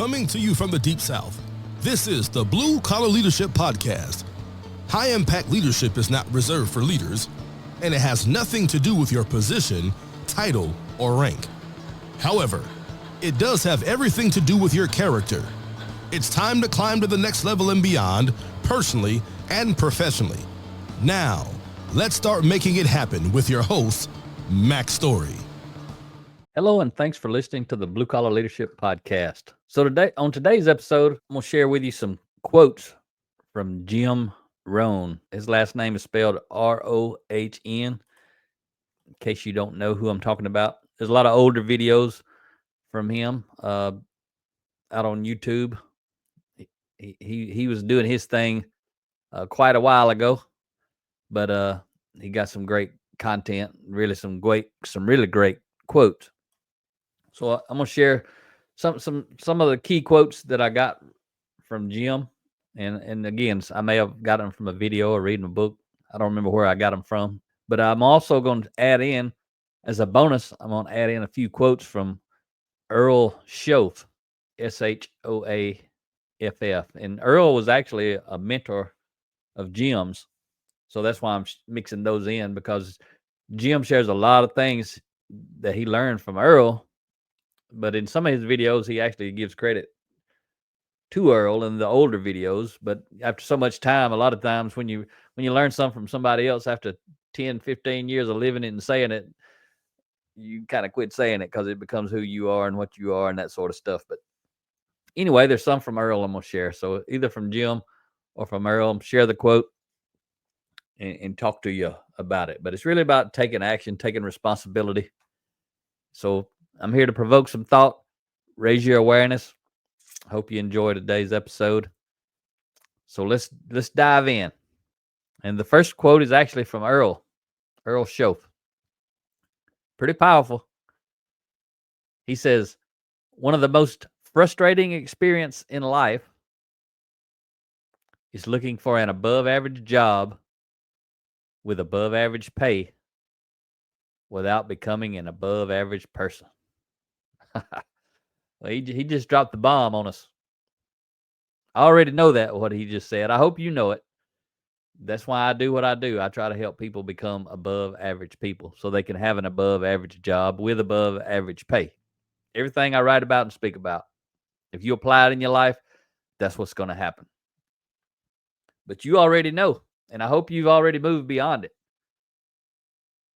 Coming to you from the Deep South, this is the Blue Collar Leadership Podcast. High-impact leadership is not reserved for leaders, and it has nothing to do with your position, title, or rank. However, it does have everything to do with your character. It's time to climb to the next level and beyond, personally and professionally. Now, let's start making it happen with your host, Mack Story. Hello, and thanks for listening to the Blue Collar Leadership Podcast. So on today's episode, I'm going to share with you some quotes from Jim Rohn. His last name is spelled Rohn, in case you don't know who I'm talking about. There's a lot of older videos from him out on YouTube. He was doing his thing quite a while ago, but he got some great content, some really great quotes. So I'm gonna share some of the key quotes that I got from Jim, and again, I may have got them from a video or reading a book. I don't remember where I got them from, but I'm also going to add in, as a bonus, I'm going to add in a few quotes from Earl Shoaff, Shoaff, and Earl was actually a mentor of Jim's, so that's why I'm mixing those in, because Jim shares a lot of things that he learned from Earl. But in some of his videos, he actually gives credit to Earl in the older videos. But after so much time, a lot of times when you learn something from somebody else after 10, 15 years of living it and saying it, you kind of quit saying it because it becomes who you are and what you are and that sort of stuff. But anyway, there's some from Earl I'm going to share. So either from Jim or from Earl, share the quote and talk to you about it. But it's really about taking action, taking responsibility. So I'm here to provoke some thought, raise your awareness. Hope you enjoy today's episode. So let's dive in. And the first quote is actually from Earl Shoaff. Pretty powerful. He says, one of the most frustrating experiences in life is looking for an above average job with above average pay without becoming an above average person. Well, he just dropped the bomb on us. I already know that, what he just said. I hope you know it. That's why I do what I do. I try to help people become above average people so they can have an above average job with above average pay. Everything I write about and speak about, if you apply it in your life, that's what's going to happen. But you already know, and I hope you've already moved beyond it.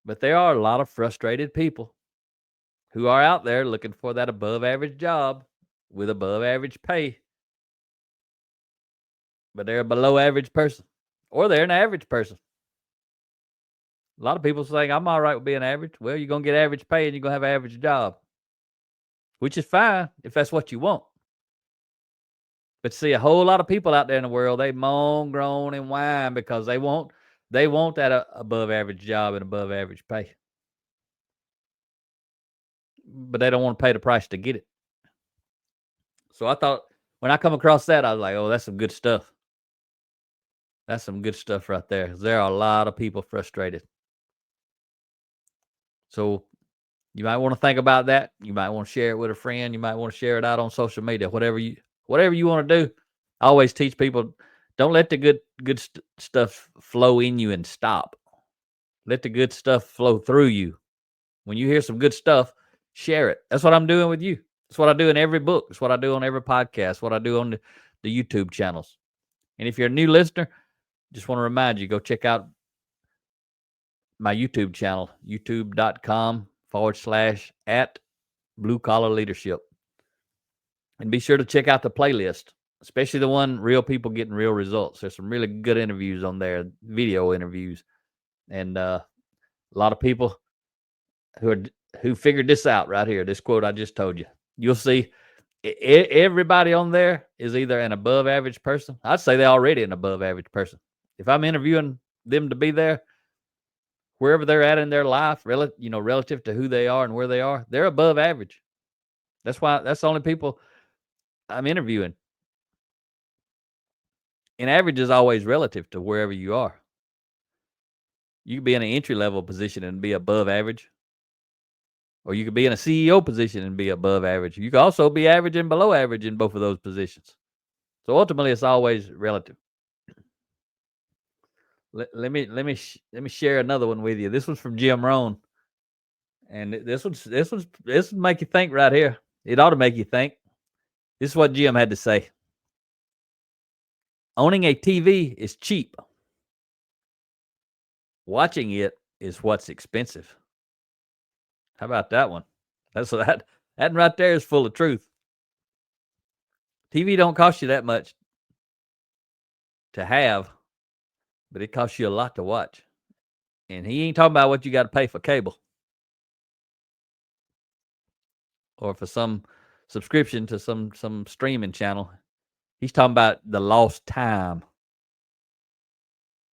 But there are a lot of frustrated people who are out there looking for that above average job with above average pay. But they're a below average person, or they're an average person. A lot of people saying, I'm all right with being average. Well, you're going to get average pay and you're going to have an average job, which is fine if that's what you want. But see, a whole lot of people out there in the world, they moan, groan, and whine because they want that above average job and above average pay. But they don't want to pay the price to get it. So I thought, when I come across that, I was like, oh, that's some good stuff. That's some good stuff right there. There are a lot of people frustrated. So you might want to think about that. You might want to share it with a friend. You might want to share it out on social media. Whatever you want to do. I always teach people, don't let the good stuff flow in you and stop. Let the good stuff flow through you. When you hear some good stuff, share it. That's what I'm doing with you. That's what I do in every book. That's what I do on every podcast. What I do on the YouTube channels. And if you're a new listener, just want to remind you, go check out my YouTube channel, youtube.com/@Blue Collar Leadership. And be sure to check out the playlist, especially the one Real People Getting Real Results. There's some really good interviews on there, video interviews. And a lot of people who figured this out right here, this quote I just told you. You'll see everybody on there is either an above average person. I'd say they're already an above average person. If I'm interviewing them to be there, wherever they're at in their life, relative to who they are and where they are, they're above average. That's the only people I'm interviewing. And average is always relative to wherever you are. You could be in an entry level position and be above average. Or you could be in a CEO position and be above average. You could also be average and below average in both of those positions. So ultimately, it's always relative. Let me share another one with you. This one's from Jim Rohn, and this would make you think right here. It ought to make you think. This is what Jim had to say. Owning a TV is cheap. Watching it is what's expensive. How about that one? That right there is full of truth. TV don't cost you that much to have, but it costs you a lot to watch. And he ain't talking about what you got to pay for cable or for some subscription to some streaming channel. He's talking about the lost time.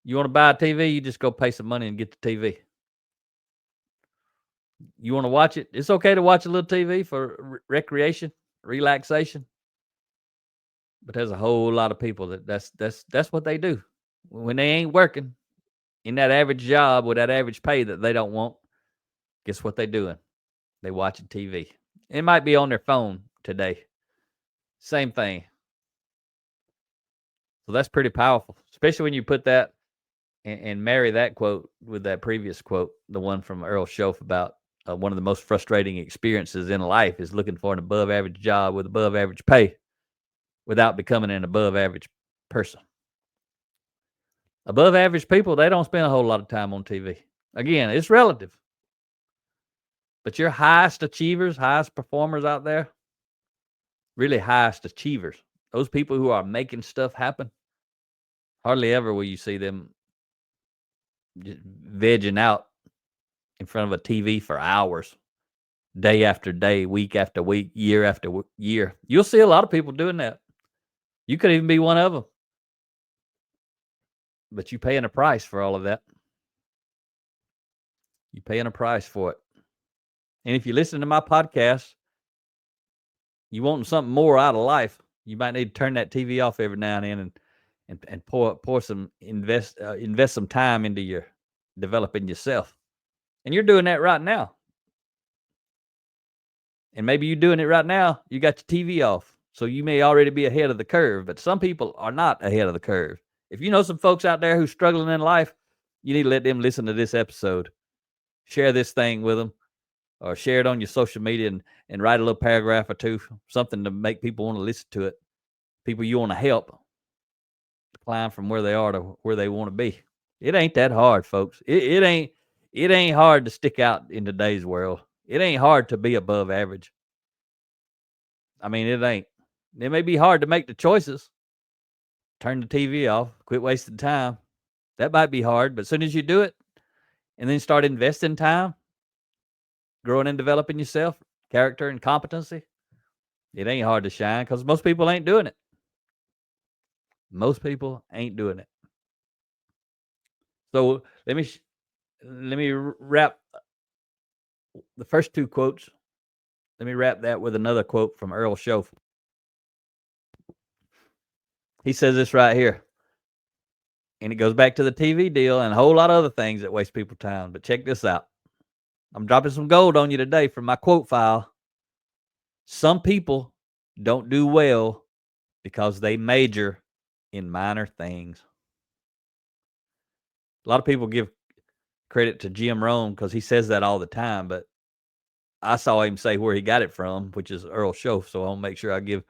You want to buy a TV, you just go pay some money and get the TV. You want to watch it? It's okay to watch a little TV for recreation, relaxation. But there's a whole lot of people that's what they do. When they ain't working in that average job with that average pay that they don't want, guess what they doing? They watching TV. It might be on their phone today. Same thing. So that's pretty powerful, especially when you put that and marry that quote with that previous quote, the one from Earl Shoaff about one of the most frustrating experiences in life is looking for an above average job with above average pay without becoming an above average person. Above average people, they don't spend a whole lot of time on TV. Again, it's relative. But your highest achievers, highest performers out there, really highest achievers, those people who are making stuff happen, hardly ever will you see them just vegging out in front of a TV for hours, day after day, week after week, year after year. You'll see a lot of people doing that. You could even be one of them. But you're paying a price for all of that. You're paying a price for it. And if you listen to my podcast, you want something more out of life, you might need to turn that TV off every now and then and pour some invest some time into your developing yourself. And you're doing that right now. And maybe you're doing it right now. You got your TV off. So you may already be ahead of the curve, but some people are not ahead of the curve. If you know some folks out there who's struggling in life, you need to let them listen to this episode. Share this thing with them or share it on your social media and write a little paragraph or two, something to make people want to listen to it. People you want to help climb from where they are to where they want to be. It ain't that hard, folks. It ain't hard to stick out in today's world. It ain't hard to be above average. I mean, it ain't. It may be hard to make the choices. Turn the TV off, quit wasting time. That might be hard, but as soon as you do it and then start investing time, growing and developing yourself, character and competency, it ain't hard to shine because most people ain't doing it. Most people ain't doing it. So let me wrap the first two quotes. Let me wrap that with another quote from Earl Shoaff. He says this right here. And it goes back to the TV deal and a whole lot of other things that waste people's time. But check this out. I'm dropping some gold on you today from my quote file. Some people don't do well because they major in minor things. A lot of people give credit to Jim Rohn because he says that all the time, but I saw him say where he got it from, which is Earl Shoaff. So I'll make sure I give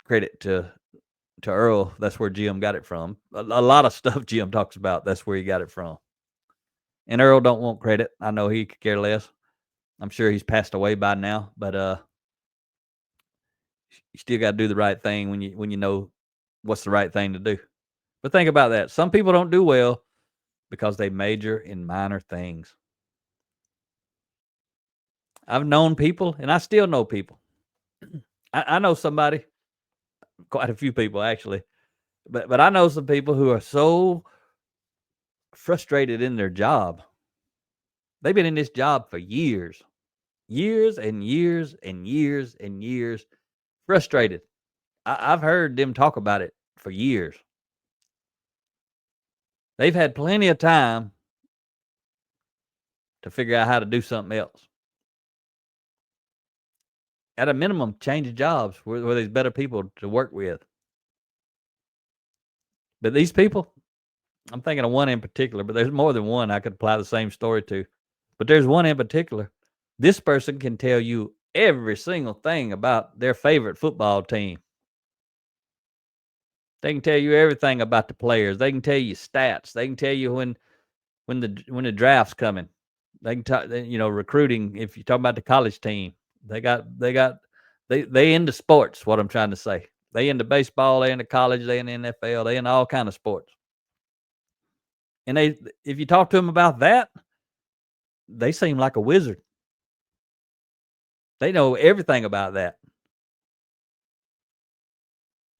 credit to Earl. That's where Jim got it from. A lot of stuff Jim talks about, that's where he got it from. And Earl don't want credit. I know he could care less. I'm sure he's passed away by now, but you still got to do the right thing when you know what's the right thing to do. But think about that. Some people don't do well because they major in minor things. I've known people, and I still know people. I know somebody, quite a few people actually, but I know some people who are so frustrated in their job. They've been in this job for years and years and years and years, frustrated. I've heard them talk about it for years. They've had plenty of time to figure out how to do something else. at a minimum, change jobs where there's better people to work with. But these people, I'm thinking of one in particular, but there's more than one I could apply the same story to. But there's one in particular. This person can tell you every single thing about their favorite football team. They can tell you everything about the players. They can tell you stats. They can tell you when the draft's coming. They can talk, recruiting. If you talk about the college team, they into sports. What I'm trying to say, they into baseball. They into college. They in the NFL. They into all kind of sports. And if you talk to them about that, they seem like a wizard. They know everything about that.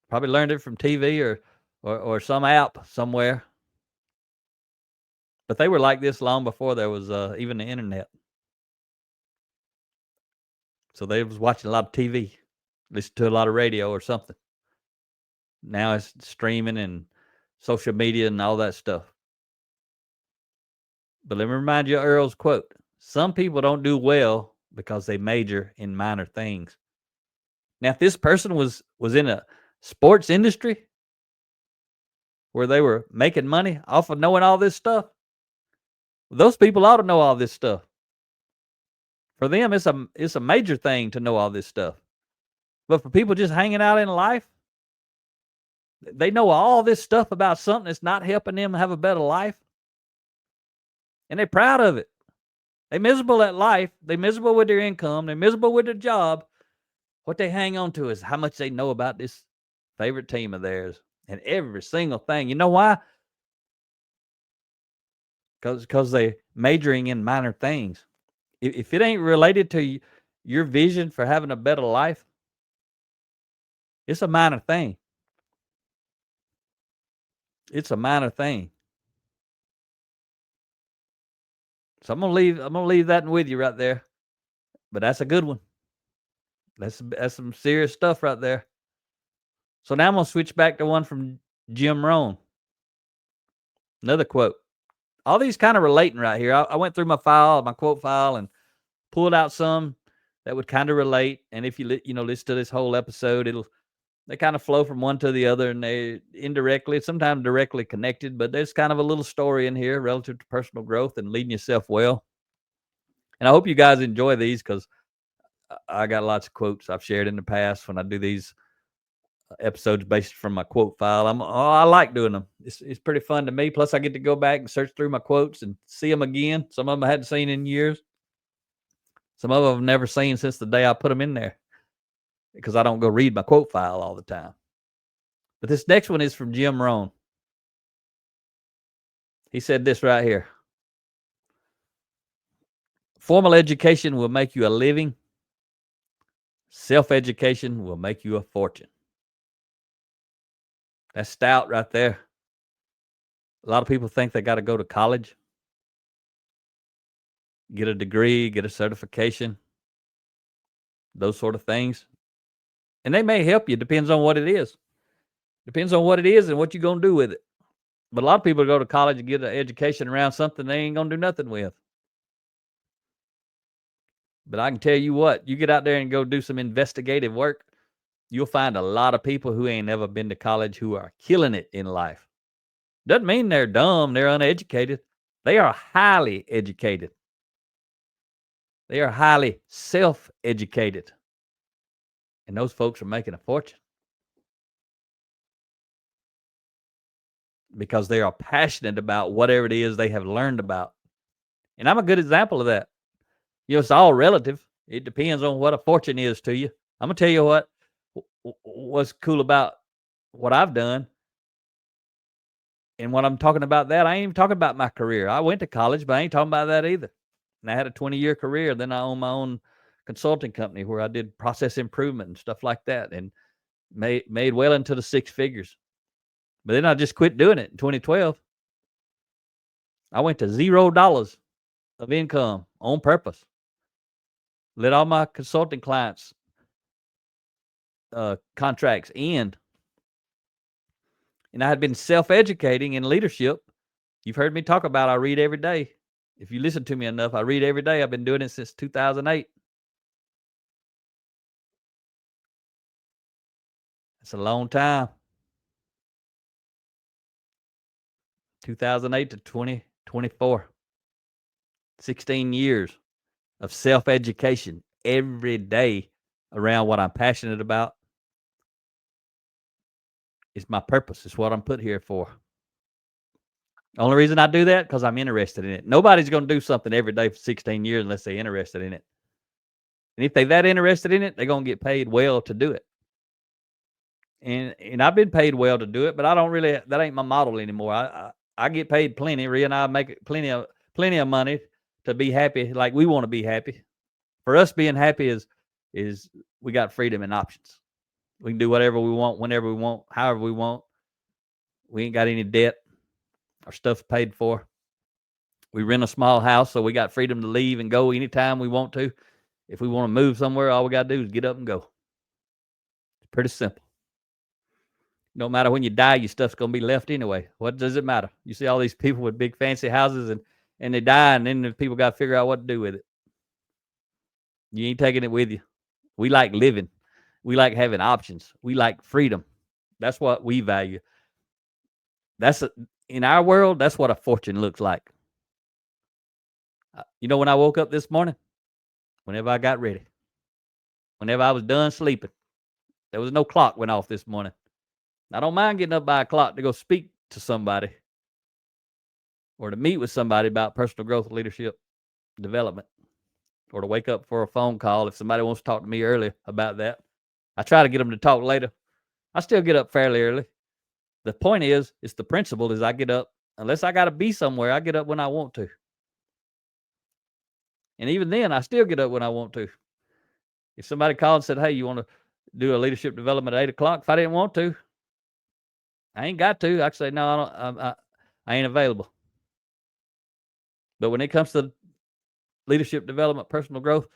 Probably learned it from TV or some app somewhere. But they were like this long before there was even the internet. So they was watching a lot of TV, listening to a lot of radio or something. Now it's streaming and social media and all that stuff. But let me remind you of Earl's quote. Some people don't do well because they major in minor things. Now, if this person was in a sports industry where they were making money off of knowing all this stuff, those people ought to know all this stuff. For them, it's a major thing to know all this stuff. But for people just hanging out in life, they know all this stuff about something that's not helping them have a better life. And they're proud of it. They're miserable at life. They're miserable with their income. They're miserable with their job. What they hang on to is how much they know about this favorite team of theirs and every single thing. You know why? Because they're majoring in minor things. If it ain't related to your vision for having a better life, it's a minor thing. It's a minor thing. So I'm gonna leave that with you right there. But that's a good one. That's some serious stuff right there. So now I'm gonna switch back to one from Jim Rohn. Another quote. All these kind of relating right here. I went through my quote file, and pulled out some that would kind of relate. And if you listen to this whole episode, they kind of flow from one to the other, and they indirectly, sometimes directly connected. But there's kind of a little story in here relative to personal growth and leading yourself well. And I hope you guys enjoy these because I got lots of quotes I've shared in the past when I do these episodes based from my quote file. I like doing them. It's pretty fun to me. Plus, I get to go back and search through my quotes and see them again. Some of them I hadn't seen in years. Some of them I've never seen since the day I put them in there because I don't go read my quote file all the time. But this next one is from Jim Rohn. He said this right here. Formal education will make you a living. Self-education will make you a fortune. That's stout right there. A lot of people think they got to go to college, get a degree, get a certification, those sort of things. And they may help you. Depends on what it is. Depends on what it is and what you're going to do with it. But a lot of people go to college and get an education around something they ain't going to do nothing with. But I can tell you what, you get out there and go do some investigative work, you'll find a lot of people who ain't never been to college who are killing it in life. Doesn't mean they're dumb, they're uneducated. They are highly educated. They are highly self-educated. And those folks are making a fortune. Because they are passionate about whatever it is they have learned about. And I'm a good example of that. It's all relative. It depends on what a fortune is to you. I'm going to tell you what's cool about what I've done. And when I'm talking about that, I ain't even talking about my career. I went to college, but I ain't talking about that either. And I had a 20-year career. Then I owned my own consulting company where I did process improvement and stuff like that and made well into the six figures. But then I just quit doing it in 2012. I went to $0 of income on purpose. Let all my consulting clients contracts end. And I had been self-educating in leadership. You've heard me talk about I read every day. If you listen to me enough, I read every day. I've been doing it since 2008. It's a long time. 2008 to 2024. 16 years of self-education every day around what I'm passionate about. It's my purpose. It's what I'm put here for. Only reason I do that because I'm interested in it. Nobody's going to do something every day for 16 years unless they're interested in it. And if they're that interested in it, they're going to get paid well to do it. And I've been paid well to do it, but I don't really, that ain't my model anymore. I get paid plenty. Rhea and I make plenty of money to be happy like we want to be happy. For us, being happy is we got freedom and options. We can do whatever we want, whenever we want, however we want. We ain't got any debt. Our stuff's paid for. We rent a small house, so we got freedom to leave and go anytime we want to. If we want to move somewhere, all we got to do is get up and go. It's pretty simple. No matter when you die, your stuff's going to be left anyway. What does it matter? You see all these people with big fancy houses and they die, and then the people got to figure out what to do with it. You ain't taking it with you. We like living. We like having options. We like freedom. That's what we value. In our world, that's what a fortune looks like. You know, when I woke up this morning, whenever I got ready, whenever I was done sleeping, there was no clock went off this morning. I don't mind getting up by a clock to go speak to somebody or to meet with somebody about personal growth, leadership, development, or to wake up for a phone call if somebody wants to talk to me early about that. I try to get them to talk later. I still get up fairly early. The point is, it's the principle is I get up, unless I got to be somewhere, I get up when I want to. And even then, I still get up when I want to. If somebody called and said, hey, you want to do a leadership development at 8 o'clock? If I didn't want to, I ain't got to. I can say, no, I ain't available. But when it comes to leadership development, personal growth,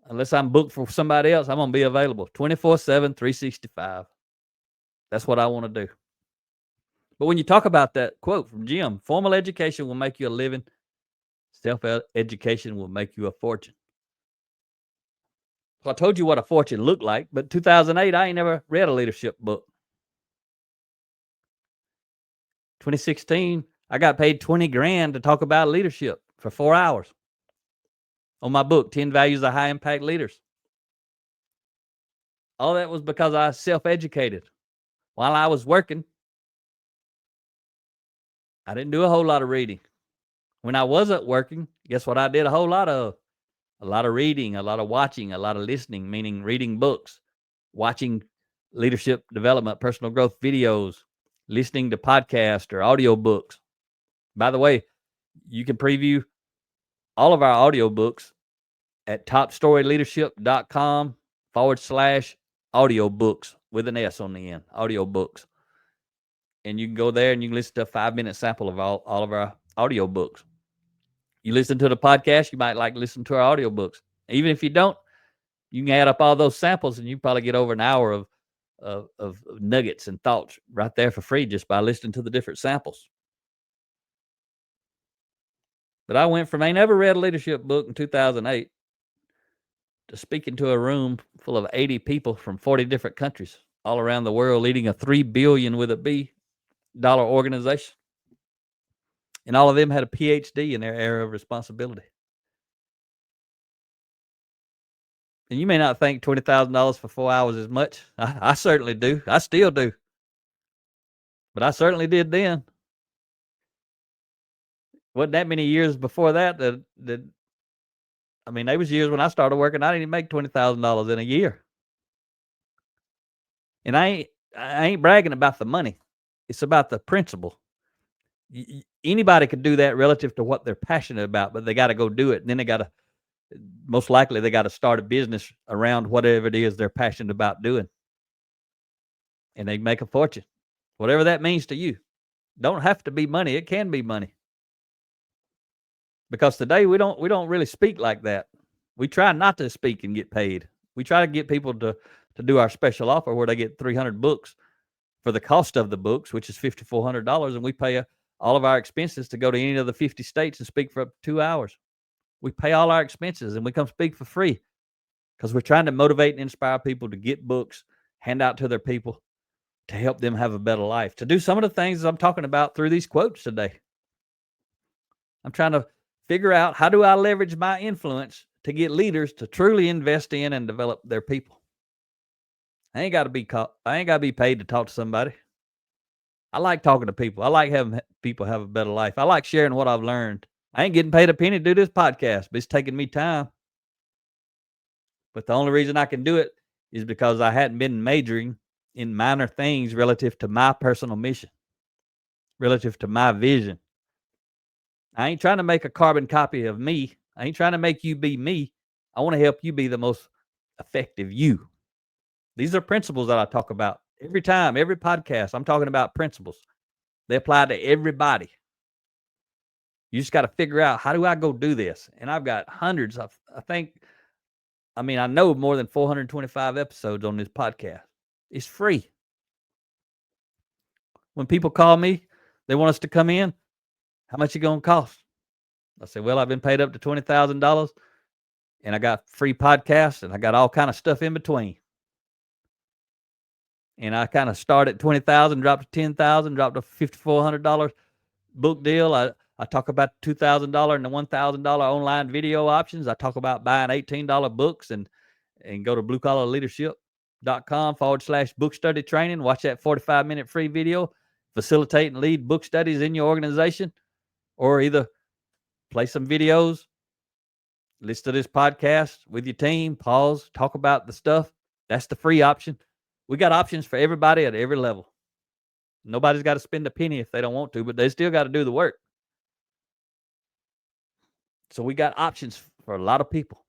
unless I'm booked for somebody else, I'm going to be available 24/7, 365. That's what I want to do. But when you talk about that quote from Jim, formal education will make you a living. Self-education will make you a fortune. So I told you what a fortune looked like, but 2008, I ain't never read a leadership book. 2016, I got paid $20,000 to talk about leadership for 4 hours on my book, 10 Values of High Impact Leaders. All that was because I self-educated. While I was working, I didn't do a whole lot of reading. When I wasn't working, guess what I did a whole lot of? A lot of reading, a lot of watching, a lot of listening, meaning reading books, watching leadership development, personal growth videos, listening to podcasts or audio books. By the way, you can preview all of our audio books at topstoryleadership.com/audiobooks with an S on the end, audiobooks. And you can go there and you can listen to a 5-minute sample of all of our audio books. You listen to the podcast, you might like listen to our audiobooks. Even if you don't, you can add up all those samples and you probably get over an hour of nuggets and thoughts right there for free just by listening to the different samples. But I went from I never read a leadership book in 2008 to speaking to a room full of 80 people from 40 different countries all around the world, leading a $3 billion with a B dollar organization. And all of them had a PhD in their area of responsibility. And you may not think $20,000 for 4 hours is much. I certainly do. I still do. But I certainly did then. Wasn't that many years before that there was years when I started working, I didn't even make $20,000 in a year. And I ain't bragging about the money. It's about the principle. Anybody could do that relative to what they're passionate about, but they got to go do it. And then most likely they got to start a business around whatever it is they're passionate about doing. And they make a fortune. Whatever that means to you. Don't have to be money. It can be money. Because today we don't really speak like that. We try not to speak and get paid. We try to get people to do our special offer where they get 300 books for the cost of the books, which is $5,400, and we pay all of our expenses to go to any of the 50 states and speak for up to 2 hours. We pay all our expenses and we come speak for free because we're trying to motivate and inspire people to get books, hand out to their people to help them have a better life, to do some of the things I'm talking about through these quotes today. I'm trying to figure out, how do I leverage my influence to get leaders to truly invest in and develop their people? I ain't got to be paid to talk to somebody. I like talking to people. I like having people have a better life. I like sharing what I've learned. I ain't getting paid a penny to do this podcast, but it's taking me time. But the only reason I can do it is because I hadn't been majoring in minor things relative to my personal mission, relative to my vision. I ain't trying to make a carbon copy of me. I ain't trying to make you be me. I want to help you be the most effective you. These are principles that I talk about every time, every podcast. I'm talking about principles. They apply to everybody. You just got to figure out, how do I go do this? And I've got hundreds of, I know more than 425 episodes on this podcast. It's free. When people call me, they want us to come in. How much it going to cost? I say, well, I've been paid up to $20,000 and I got free podcasts and I got all kind of stuff in between. And I kind of start at $20,000, dropped to $10,000, dropped to $5,400 book deal. I talk about the $2,000 and the $1,000 online video options. I talk about buying $18 books and go to bluecollarleadership.com/book study training. Watch that 45-minute free video, facilitate and lead book studies in your organization, or either play some videos, listen to this podcast with your team, pause, talk about the stuff. That's the free option. We got options for everybody at every level. Nobody's got to spend a penny if they don't want to, but they still got to do the work. So we got options for a lot of people.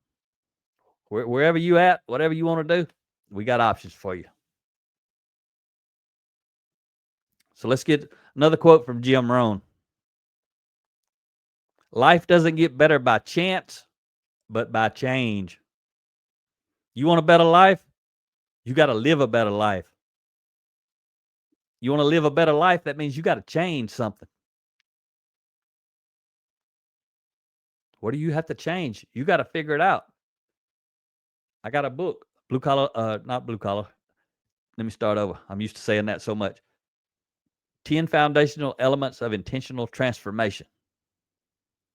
Wherever you at, whatever you want to do, we got options for you. So let's get another quote from Jim Rohn. Life doesn't get better by chance, but by change. You want a better life? You got to live a better life. You want to live a better life? That means you got to change something. What do you have to change? You got to figure it out. I got a book, not blue collar. Let me start over. I'm used to saying that so much. 10 Foundational Elements of Intentional Transformation.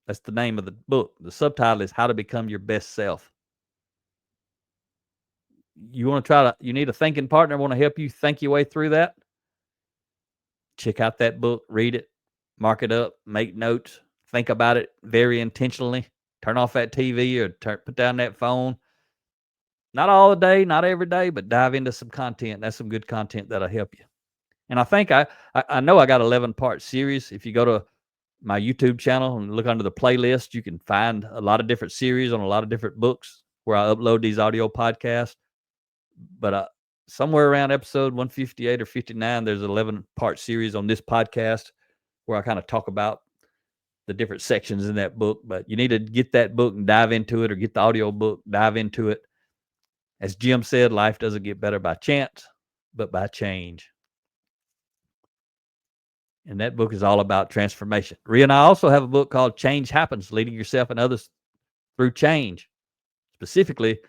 That's the name of the book. The subtitle is How to Become Your Best Self. You need a thinking partner, want to help you think your way through that? Check out that book, read it, mark it up, make notes, think about it very intentionally. Turn off that TV or put down that phone. Not all the day, not every day, but dive into some content. That's some good content that'll help you. And I think I know I got 11-part series. If you go to my YouTube channel and look under the playlist, you can find a lot of different series on a lot of different books where I upload these audio podcasts. But somewhere around episode 158 or 59, there's an 11-part series on this podcast where I kind of talk about the different sections in that book. But you need to get that book and dive into it, or get the audio book, dive into it. As Jim said, life doesn't get better by chance, but by change. And that book is all about transformation. Rhea and I also have a book called Change Happens, Leading Yourself and Others Through Change, specifically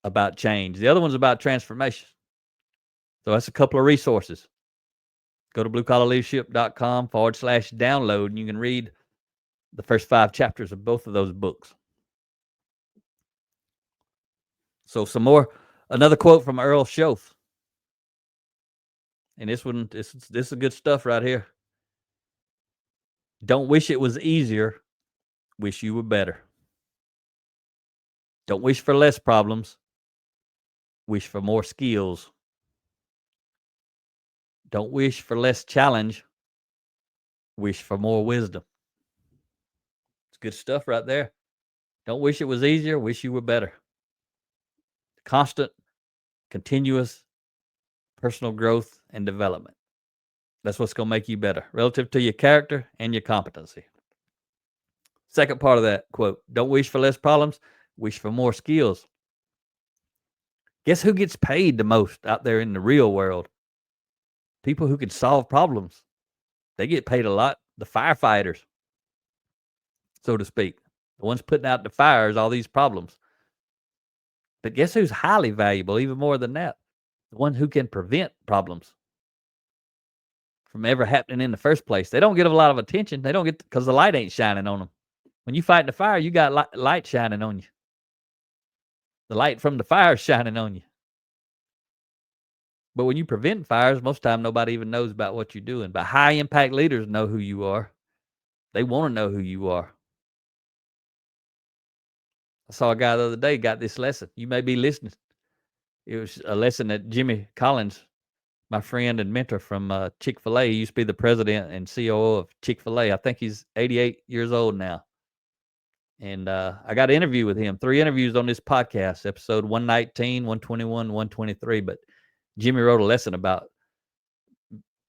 about change. The other one's about transformation. So that's a couple of resources. Go to bluecollarleadership.com/download, and you can read the first 5 chapters of both of those books. So another quote from Earl Shoaff. And this is good stuff right here. Don't wish it was easier. Wish you were better. Don't wish for less problems. Wish for more skills. Don't wish for less challenge. Wish for more wisdom. It's good stuff right there. Don't wish it was easier. Wish you were better. Constant, continuous personal growth and development. That's what's going to make you better relative to your character and your competency. Second part of that quote, don't wish for less problems, wish for more skills. Guess who gets paid the most out there in the real world? People who can solve problems. They get paid a lot. The firefighters, so to speak. The ones putting out the fires, all these problems. But guess who's highly valuable, even more than that? the one who can prevent problems from ever happening in the first place. They don't get a lot of attention. They don't get, because the light ain't shining on them. When you fight the fire, you got light shining on you. The light from the fire is shining on you. But when you prevent fires, most of the time nobody even knows about what you're doing. But high impact leaders know who you are. They want to know who you are. I saw a guy the other day got this lesson. You may be listening. It was a lesson that Jimmy Collins, my friend and mentor from Chick-fil-A, he used to be the president and COO of Chick-fil-A. I think he's 88 years old now. And I got an interview with him, 3 interviews on this podcast, episode 119, 121, 123. But Jimmy wrote a lesson about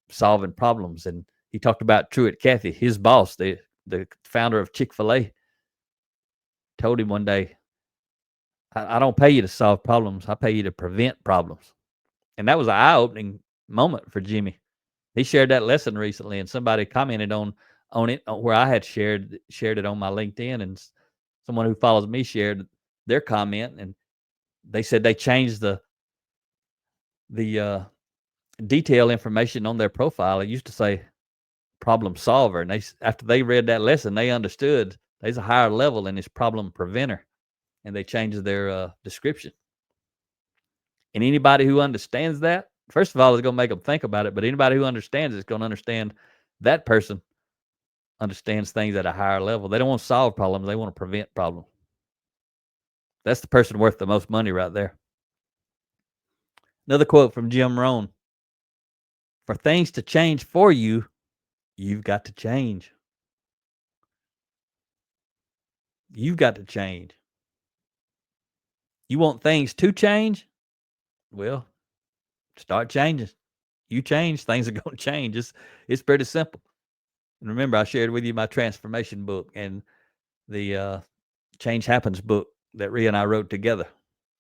solving problems. And he talked about Truett Cathy, his boss, the founder of Chick-fil-A, told him one day, I don't pay you to solve problems. I pay you to prevent problems. And that was an eye-opening moment for Jimmy. He shared that lesson recently, and somebody commented on it where I had shared it on my LinkedIn, and someone who follows me shared their comment, and they said they changed the detail information on their profile. It used to say problem solver, and after they read that lesson, they understood there's a higher level in this problem preventer, and they changed their description. And anybody who understands that, first of all, it's going to make them think about it, but anybody who understands it is going to understand that person understands things at a higher level. They don't want to solve problems. They want to prevent problems. That's the person worth the most money right there. Another quote from Jim Rohn. For things to change for you, you've got to change. You've got to change. You want things to change? Well, start changing. You change, things are going to change. It's pretty simple. And remember, I shared with you my transformation book and the Change Happens book that Rhea and I wrote together.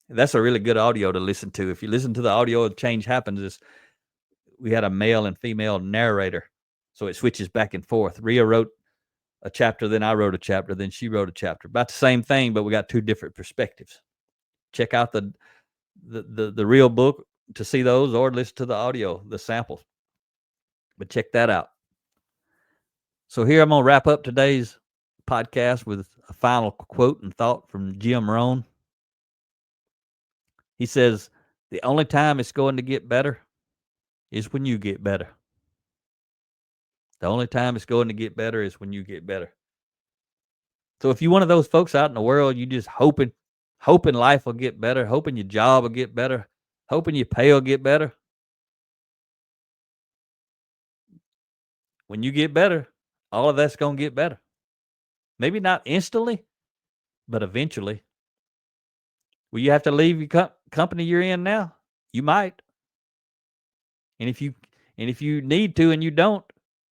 That's a really good audio to listen to. If you listen to the audio of Change Happens, we had a male and female narrator, so it switches back and forth. Rhea wrote a chapter, then I wrote a chapter, then she wrote a chapter. About the same thing, but we got 2 different perspectives. Check out the real book to see those, or listen to the audio, the samples. But check that out. So here I'm going to wrap up today's podcast with a final quote and thought from Jim Rohn. He says, the only time it's going to get better is when you get better. The only time it's going to get better is when you get better. So if you're one of those folks out in the world, you just hoping life will get better, hoping your job will get better, hoping your pay will get better. When you get better, all of that's going to get better. Maybe not instantly, but eventually. Will you have to leave your company you're in now? You might. And if you need to and you don't,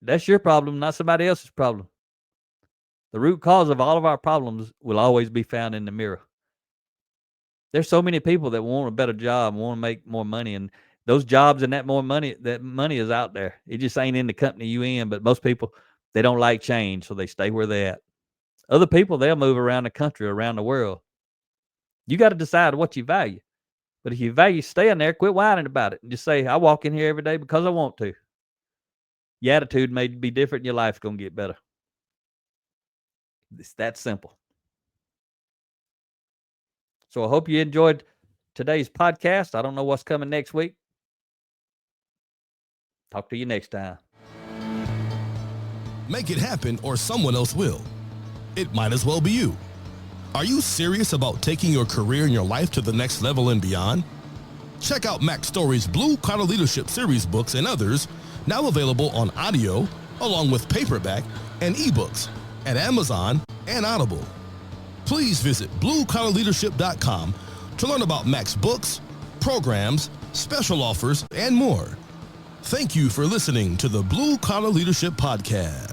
that's your problem, not somebody else's problem. The root cause of all of our problems will always be found in the mirror. There's so many people that want a better job, want to make more money, and those jobs and that money is out there. It just ain't in the company you in. But most people, they don't like change, so they stay where they're at. Other people, they'll move around the country, around the world. You got to decide what you value. But if you value staying there, quit whining about it and just say, I walk in here every day because I want to. Your attitude may be different. Your life's going to get better. It's that simple. So I hope you enjoyed today's podcast. I don't know what's coming next week. Talk to you next time. Make it happen or someone else will. It might as well be you. Are you serious about taking your career and your life to the next level and beyond? Check out Mack Story's Blue Collar Leadership series books and others, now available on audio, along with paperback and ebooks at Amazon and Audible. Please visit bluecollarleadership.com to learn about Mack's books, programs, special offers, and more. Thank you for listening to the Blue Collar Leadership Podcast.